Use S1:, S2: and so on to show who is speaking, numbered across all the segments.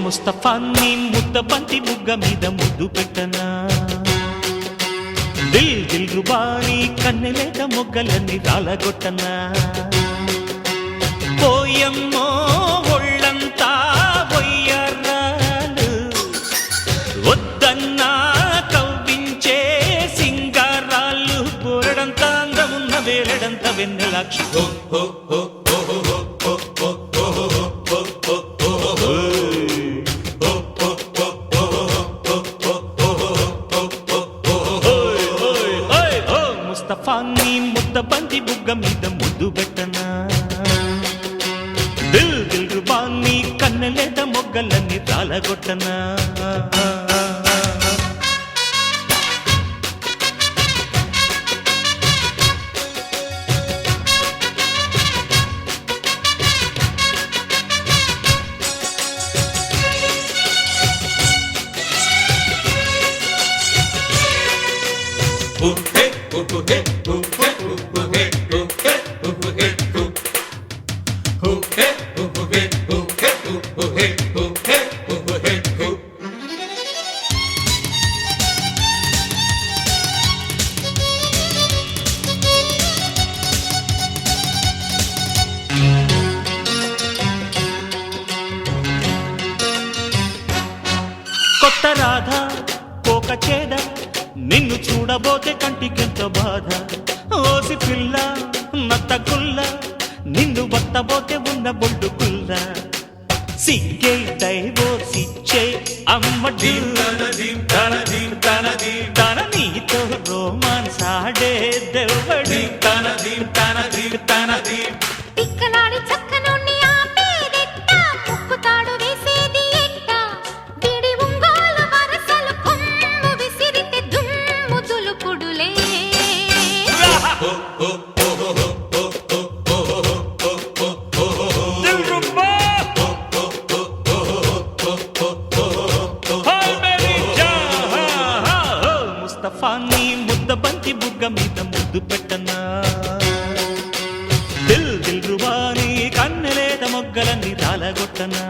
S1: ముస్తఫా నీ ముద్ద బంతి ముగ్గ మీద ముద్దు పెట్టనా దిల్ దిల్ రుబాని కన్నెలేత మొగ్గలన్నీ రాలగొట్టనా పోయమ్మో ఒళ్ళంతా వయ్యారాలు వద్దన్నా కవ్వించే సింగారాలు బోరడంత అందమున్న వేలడంత వెన్నెలాక్షి ముస్తఫా నీ ముద్ద బంతి బుగ్గ మీద ముద్దు పెట్టనా దిల్ దిల్ రుబాని కన్నెలేత మొగ్గలన్నీ రాలగొట్టనా కొత్త రాధ కోక చేద నిన్ను చూడబోతే కంటికెంత బాధ ఓసి పిల్ల నత్త గుల్ల నిన్ను బత్తబోతే ఉన్న బొడ్డు గుల్ల సిగ్గే డైవోర్సిచ్చే అమ్మడి తన నీతో రోమాన్స్ ఆడే దెవ్వడి
S2: తిక్కలాడి చక్కనోన్ని ఆపేదెట్ట ముక్కుతాడు వేసేది ఎట్ట విడి ఉంగోల వరసలు కొమ్ము విసిరితే దుమ్ము దులుపుడులే
S1: ముస్తఫా నీ ముద్ద బంతి బుగ్గ మీద ముద్దు పెట్టనా దిల్ దిల్ రుబాని కన్నెలేత మొగ్గలన్నీ రాలగొట్టనా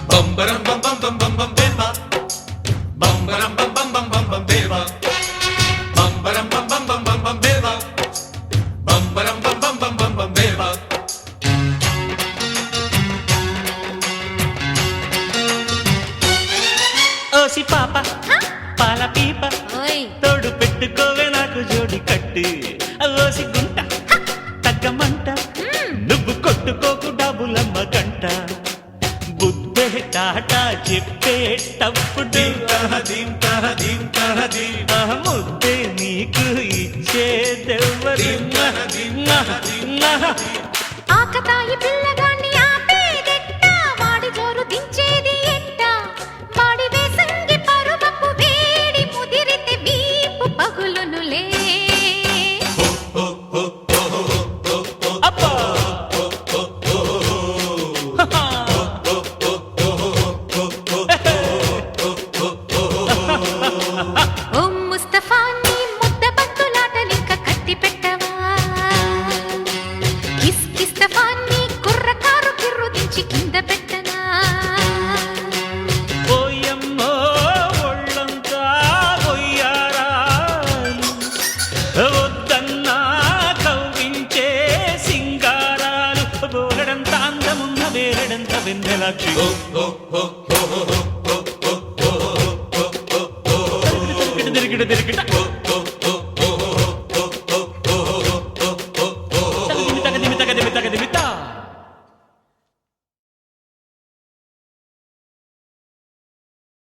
S3: Bam bam bam bam bam bam beba. Bam bam bam bam bam bam bam beba. Bam bam bam bam bam bam bam beba. Bam bam bam bam bam bam bam beba.
S1: OC పాప పాల పీప తోడు పెట్టుకోవే నాకు జోడి కట్టు OC గుంట తగ్గమంట నువ్వు కొట్టుకోకు డబ్బులమ్మ గంట బుద్ధే టాటా చెప్పేటప్పుడు ముద్దే నీకు ఇచ్చేదెవ్వరు
S2: ఆకతాయి పిల్లగాన్ని ఆపేదెట్ట వాడి జోరు దించేది ఎట్ట వాడి వేసంగి పరువపు వేడి ముదిరితే వీపు పగులునులే
S1: అబ్బా
S2: ఓ ముస్తఫా నీ ముద్ద బతులాటలింక కట్టి పెట్టవా కిస్తఫా నీ కుర్రకారు కిర్రు దించి కింద పెట్టనా
S1: పోయమ్మో ఒళ్ళంతా వయ్యారాలు వద్దన్నా కవ్వించే సింగారాలు బోలెడంత అందమున్న వేలడంత వెన్నెలాక్షి తిరిగిట